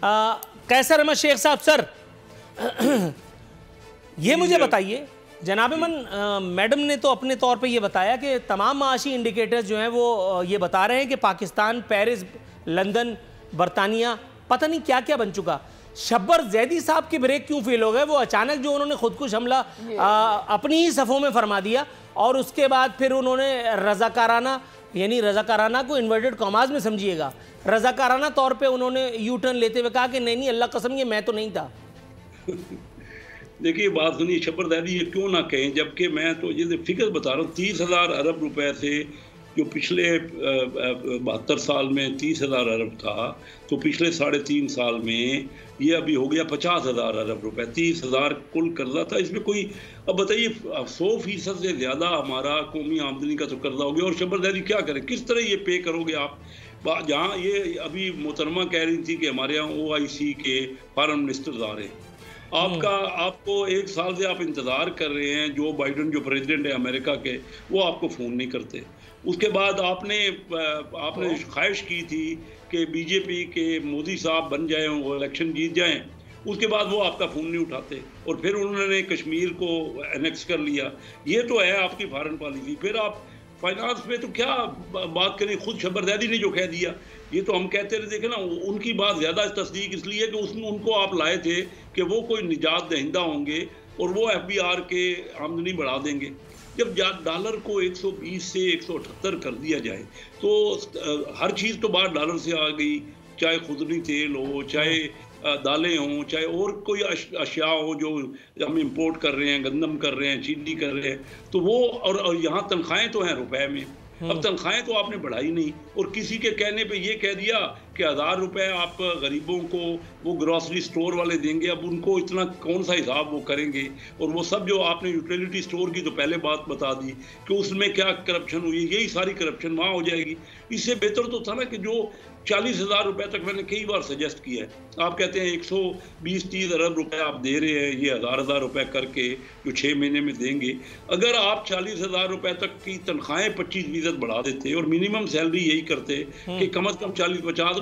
कैसर अहमद शेख साहब सर, ये मुझे बताइए, जनाब मन मैडम ने तो अपने तौर पे ये बताया कि तमाम माशी इंडिकेटर्स जो हैं वो ये बता रहे हैं कि पाकिस्तान, पेरिस, लंदन, बरतानिया, पता नहीं क्या क्या बन चुका। शब्बर जैदी साहब के ब्रेक क्यों फेल हो गए? वो अचानक जो उन्होंने खुदकुश हमला अपनी ही सफ़ों में फरमा दिया और उसके बाद फिर उन्होंने रज़ाकाराना, यानी रज़ाकाराना को इन्वर्टेड कॉमास में समझिएगा, रज़ाकाराना तौर पे उन्होंने यू टर्न लेते हुए कहा कि नहीं अल्लाह कसम ये मैं तो नहीं था। देखिए बात सुनिए, शब्बर जैदी ये क्यों ना कहें, जबकि मैं तो ये फिगर बता रहा हूँ, 30,000 अरब रुपए से जो पिछले 72 साल में 30,000 अरब था, तो पिछले 3.5 साल में ये अभी हो गया 50,000 अरब रुपए। 30,000 कुल कर्जा था, इसमें कोई, अब बताइए 100% से ज़्यादा हमारा कौमी आमदनी का तो कर्जा हो गया। और शब्बर जैदी क्या करें, किस तरह ये पे करोगे आप? जहाँ ये अभी मोहतरमा कह रही थी कि हमारे यहाँ OIC के फॉरेन मिनिस्टर्स आ रहे हैं, आपको 1 साल से आप इंतज़ार कर रहे हैं, जो बाइडन जो प्रेसिडेंट है अमेरिका के, वो आपको फ़ोन नहीं करते। उसके बाद आपने ख्वाहिश की थी कि बीजेपी के मोदी साहब बन जाएं, वो इलेक्शन जीत जाएं, उसके बाद वो आपका फ़ोन नहीं उठाते और फिर उन्होंने कश्मीर को एनेक्स कर लिया। ये तो है आपकी फॉरेन पॉलिसी। फिर आप फाइनेंस में तो क्या बात करें, खुद शब्बर जैदी ने जो कह दिया, ये तो हम कहते रहे। देखे ना, उनकी बात ज़्यादा तस्दीक इसलिए कि उसमें उनको आप लाए थे कि वो कोई निजात दहिंदा होंगे और वो FBR के आमदनी बढ़ा देंगे। जब डॉलर को 120 से 178 कर दिया जाए तो हर चीज़ तो बाहर डॉलर से आ गई, चाहे खुदनी तेल हो, चाहे दालें हों, चाहे और कोई अशिया हो जो हम इंपोर्ट कर रहे हैं, गंदम कर रहे हैं, चीनी कर रहे हैं, तो वो और यहाँ तनख्वाहें तो हैं रुपए में। अब तनख्वाहें तो आपने बढ़ाई नहीं और किसी के कहने पे ये कह दिया कि 1,000 रुपए आप गरीबों को वो ग्रॉसरी स्टोर वाले देंगे। अब उनको इतना कौन सा हिसाब वो करेंगे? और वो सब जो आपने यूटिलिटी स्टोर की तो पहले बात बता दी कि उसमें क्या करप्शन हुई, यही सारी करप्शन वहाँ हो जाएगी। इससे बेहतर तो था ना कि जो 40,000 रुपए तक मैंने कई बार सजेस्ट किया है, आप कहते हैं 120-130 अरब रुपए आप दे रहे हैं, ये हज़ार रुपए करके जो 6 महीने में देंगे। अगर आप 40,000 रुपए तक की तनख्वाहें 25% बढ़ा देते और मिनिमम सैलरी यही करते कि कम से कम 40-50,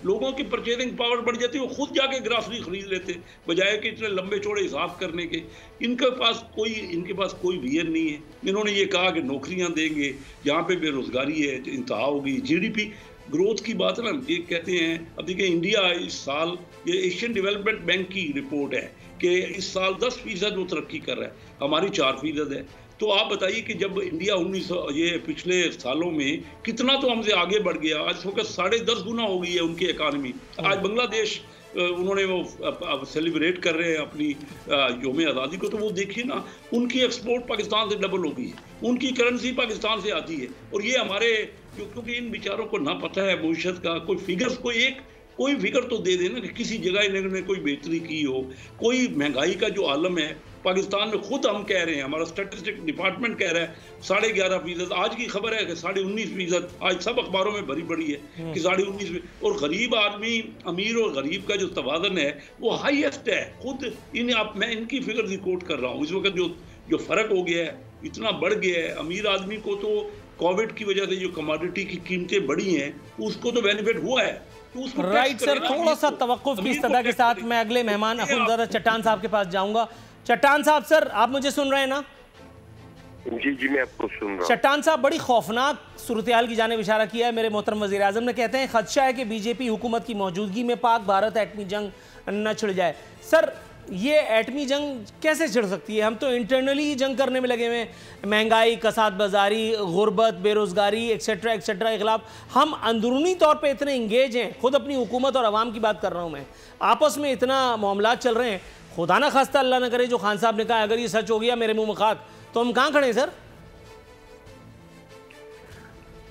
लोगों की परचेजिंग पावर बढ़ जाती, वो खुद जाके ग्रासरी खरीद लेते बजाय कि इतने लंबे चौड़े हिसाब करने के। इनके पास कोई विजन नहीं है। इन्होंने ये कहा कि नौकरियां देंगे, जहाँ पे बेरोजगारी है इंतहा होगी। GDP ग्रोथ की बात ना, ये कहते हैं, अब देखिए इंडिया इस साल, ये एशियन डेवलपमेंट बैंक की रिपोर्ट है कि इस साल 10% वो तरक्की कर रहा है, हमारी 4% है। तो आप बताइए कि जब इंडिया 1900 ये पिछले सालों में कितना तो हमसे आगे बढ़ गया, आज होकर 10.5 गुना हो गई है उनकी इकानमी। आज बांग्लादेश उन्होंने वो सेलिब्रेट कर रहे हैं अपनी यौम आज़ादी को, तो वो देखिए ना, उनकी एक्सपोर्ट पाकिस्तान से डबल हो गई है, उनकी करेंसी पाकिस्तान से आती है। और ये हमारे, क्योंकि इन बेचारों को ना पता है भविष्य का, कोई फिगर्स, कोई फिगर तो दे देना कि किसी जगह इन्होंने कोई बेहतरी की हो। कोई महंगाई का जो आलम है पाकिस्तान में, खुद हम कह रहे हैं, हमारा स्टैटिस्टिक डिपार्टमेंट कह रहा है 11.5%। आज की खबर है कि 19.5%, आज सब अखबारों में भरी पड़ी है कि 19.5%। और गरीब आदमी, अमीर और गरीब का जो तवाज़न है वो हाईएस्ट है। खुद मैं इनकी फिगर रिकॉर्ड कर रहा हूँ। इस वक्त जो फ़र्क हो गया है, इतना बढ़ गया है। अमीर आदमी को तो कोविड की वजह से जो कमोडिटी की कीमतें बढ़ी हैं, उसको तो बेनिफिट हुआ है। राइट सर, थोड़ा सा तवक्कुफ की इस्तदा के साथ मैं अगले मेहमान अखुंदर चट्टान साहब के पास जाऊंगा। चट्टान साहब सर, आप मुझे सुन रहे हैं ना? जी मैं आपको सुन रहा हूं। चट्टान साहब, बड़ी खौफनाक सूरत-ए-हाल की जानिब इशारा किया है मेरे मोहतरम वज़ीर आज़म ने। कहते हैं खदशा है कि बीजेपी हुकूमत की मौजूदगी में पाक भारत एटमी जंग न छिड़ जाए। सर, ये एटमी जंग कैसे छिड़ सकती है? हम तो इंटरनली ही जंग करने में लगे हुए हैं, महंगाई, कसाद बाजारी, गुर्बत, बेरोज़गारी एक्सेट्रा एक्सेट्रा के खिलाफ। हम अंदरूनी तौर पे इतने इंगेज हैं, खुद अपनी हुकूमत और अवाम की बात कर रहा हूँ मैं, आपस में इतना मामलात चल रहे हैं। खुदा ना खास्ता अल्लाह ना करे जो खान साहब ने कहा, अगर ये सच हो गया मेरे मुंह में खाक, तो हम कहाँ खड़े हैं सर?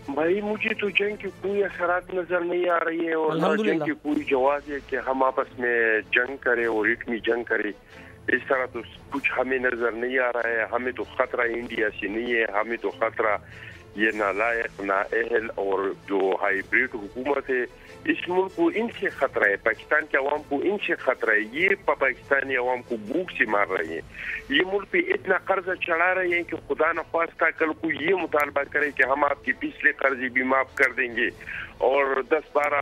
भाई मुझे तो जंग की कोई असरात नजर नहीं आ रही है और जंग की पूरी जवाब है कि हम आपस में जंग करें और इतनी जंग करें, इस तरह तो कुछ हमें नजर नहीं आ रहा है। हमें तो खतरा इंडिया से नहीं है, हमें तो खतरा ये नालायक, नाअहल और जो हाइब्रिड हुकूमत है, इस मुल्क को इनसे खतरा है, पाकिस्तान के अवाम को इनसे खतरा है। ये पाकिस्तानी अवाम को भूख से मार रहे हैं। ये मुल्क पे इतना कर्जा चढ़ा रहे हैं कि खुदा न ख्वास्ता कल को ये मुतालबा करे कि हम आपके पिछले कर्जे भी माफ कर देंगे और 10-12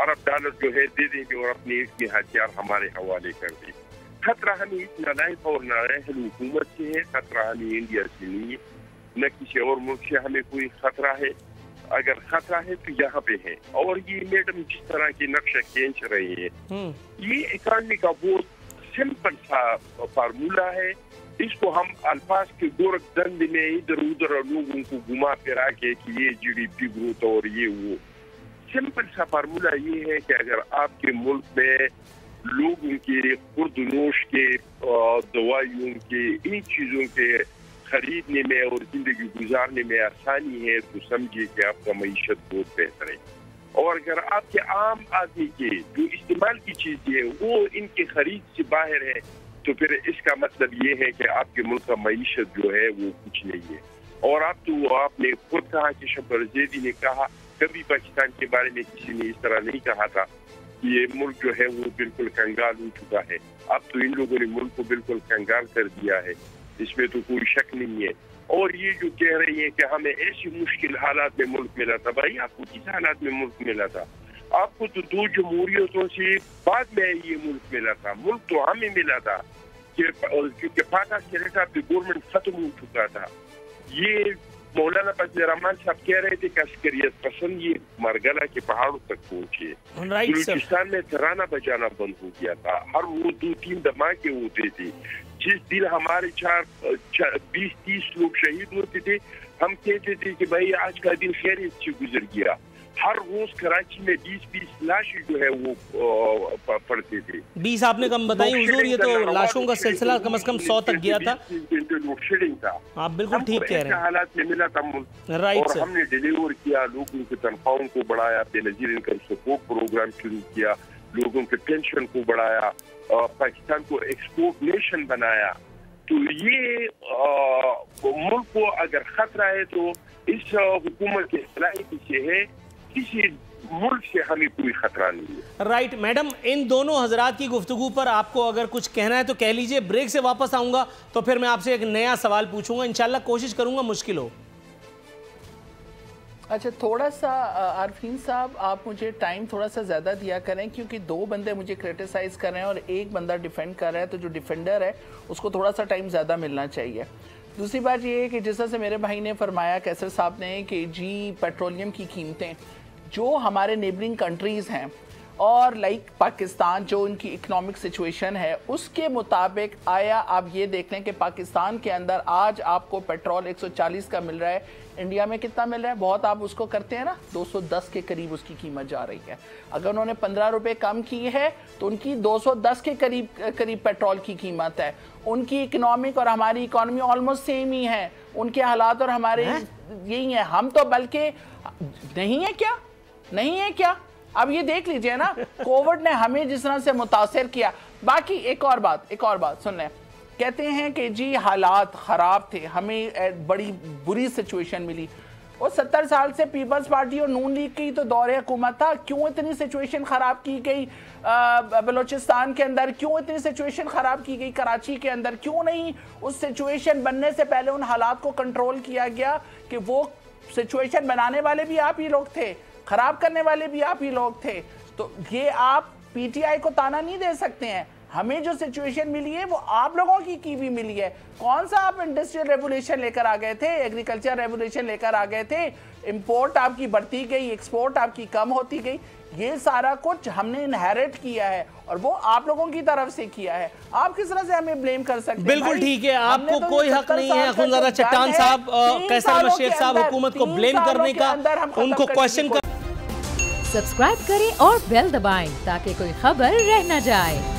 अरब डॉलर जो है दे देंगे और अपने इसके हथियार हमारे हवाले कर देंगे। खतरा हमें इस नालायक और नाअहल हुकूमत से है, खतरा हमें इंडिया से नहीं है, न किसी और मुल्क से हमें कोई खतरा है। अगर खतरा है तो यहाँ पे है। और ये मैडम जिस तरह की नक्शा खींच रही है, ये इकॉनमी का बहुत सिंपल सा फार्मूला है। इसको हम अल्फाज के गोरख दंड में इधर उधर लोगों को घुमा फिरा के कि ये GDP ग्रोथ और ये वो, सिंपल सा फार्मूला ये है कि अगर आपके मुल्क में लोगों के खुर्दनोश के, दवाइयों के, इन चीज़ों के खरीदने में और जिंदगी गुजारने में आसानी है तो समझिए कि आपका मईशत बहुत बेहतर है। और अगर आपके आम आदमी के जो इस्तेमाल की चीज़ें है वो इनके खरीद से बाहर है तो फिर इसका मतलब ये है कि आपके मुल्क का मईशत जो है वो कुछ नहीं है। और आपने खुद कहा कि शब्बर ज़ैदी ने कहा, कभी पाकिस्तान के बारे में किसी ने इस तरह नहीं कहा था। ये मुल्क जो है वो बिल्कुल कंगाल हो चुका है। अब तो इन लोगों ने मुल्क को बिल्कुल कंगाल कर दिया है, इसमें तो कोई शक नहीं है। और ये जो कह रही है कि हमें ऐसी मुश्किल हालात में मुल्क मिला था, भाई आपको किस हालात में मुल्क मिला था? आपको तो 2 जमहूरियतों से बाद में ये मुल्क मिला था। मुल्क तो हमें मिला था क्योंकि पाका सेनेटा पे गवर्नमेंट खत्म हो चुका था। ये मौलाना फजल रहमान साहब कह रहे थे कि अस्करियत पसंद ये मरगला के पहाड़ों तक पहुंचे। बलूचिस्तान में तराना बजाना बंद हो गया था। हर वो 2-3 धमाके होते थे। जिस दिन हमारे 20-30 लोग शहीद होते थे, हम कहते थे कि भाई आज का दिन खैरियत से गुजर गया। हर रोज कराची में 20-20 लाशें जो है वो पड़ते थे। 20 आपने कम बताई हुजूर, ये तो लाशों का सिलसिला कम से कम 100 तक गया था। लोडशेडिंग था। आप बिल्कुल ठीक कह रहे हैं। हालात में मिला था मुल्क, राइट और हमने डिलीवर किया, लोगों की तनख्वाहों को बढ़ाया, बेनजीर इनकम सपोर्ट प्रोग्राम शुरू किया, लोगों के पेंशन को बढ़ाया, पाकिस्तान को एक्सपोर्ट नेशन बनाया। तो ये मुल्क को अगर खतरा है तो इस हुकूमत के सलाहियत से है, किसी मुल्क से हमें कोई खतरा नहीं है। राइट मैडम, इन दोनों हजरात की गुफ्तगू पर आपको अगर कुछ कहना है तो कह लीजिए। ब्रेक से वापस आऊंगा तो फिर मैं आपसे एक नया सवाल पूछूंगा, इंशाल्लाह कोशिश करूंगा मुश्किल हो। अच्छा, थोड़ा सा आरफीन साहब आप मुझे टाइम थोड़ा सा ज़्यादा दिया करें, क्योंकि 2 बंदे मुझे क्रिटिसाइज़ कर रहे हैं और एक बंदा डिफेंड कर रहा है, तो जो डिफेंडर है उसको थोड़ा सा टाइम ज़्यादा मिलना चाहिए। दूसरी बात ये है कि जिस तरह से मेरे भाई ने फरमाया, कैसर साहब ने, कि जी पेट्रोलियम की कीमतें जो हमारे नेबरिंग कंट्रीज़ हैं और लाइक पाकिस्तान, जो उनकी इकोनॉमिक सिचुएशन है उसके मुताबिक, आया आप ये देख लें कि पाकिस्तान के अंदर आज आपको पेट्रोल 140 का मिल रहा है, इंडिया में कितना मिल रहा है? बहुत आप उसको करते हैं ना, 210 के करीब उसकी कीमत जा रही है। अगर उन्होंने 15 रुपये कम की है तो उनकी 210 के करीब पेट्रोल की कीमत है। उनकी इकोनॉमिक और हमारी इकोनॉमी ऑलमोस्ट सेम ही है, उनके हालात और हमारे यही है। हम तो बल्कि नहीं है क्या, नहीं है क्या? अब ये देख लीजिए ना, कोविड ने हमें जिस तरह से मुतासिर किया। बाकी एक और बात सुन लें, कहते हैं कि जी हालात ख़राब थे, हमें बड़ी बुरी सिचुएशन मिली। और 70 साल से पीपल्स पार्टी और नून लीग की तो दौरे हुकूमत था, क्यों इतनी सिचुएशन ख़राब की गई बलूचिस्तान के अंदर? क्यों इतनी सिचुएशन ख़राब की गई कराची के अंदर? क्यों नहीं उस सिचुएशन बनने से पहले उन हालात को कंट्रोल किया गया? कि वो सिचुएशन बनाने वाले भी आप ही लोग थे, ख़राब करने वाले भी आप ही लोग थे। तो ये आप PTI को ताना नहीं दे सकते हैं। हमें जो सिचुएशन मिली है वो आप लोगों की भी मिली है। कौन सा आप इंडस्ट्रियल रेवोल्यूशन लेकर आ गए थे, एग्रीकल्चर रेवोल्यूशन लेकर आ गए थे? इंपोर्ट आपकी बढ़ती गई, एक्सपोर्ट आपकी कम होती गई। ये सारा कुछ हमने इनहेरिट किया है और वो आप लोगों की तरफ से किया है। आप किस तरह से हमें ब्लेम कर सकते हैं? बिल्कुल ठीक है, आपको तो कोई हक नहीं है खुंजादा चट्टान साहब, कैसर मशीद साहब हुकूमत को ब्लेम करने का, उनको क्वेश्चन कर। सब्सक्राइब करें और बेल दबाएं ताकि कोई खबर रह न जाए।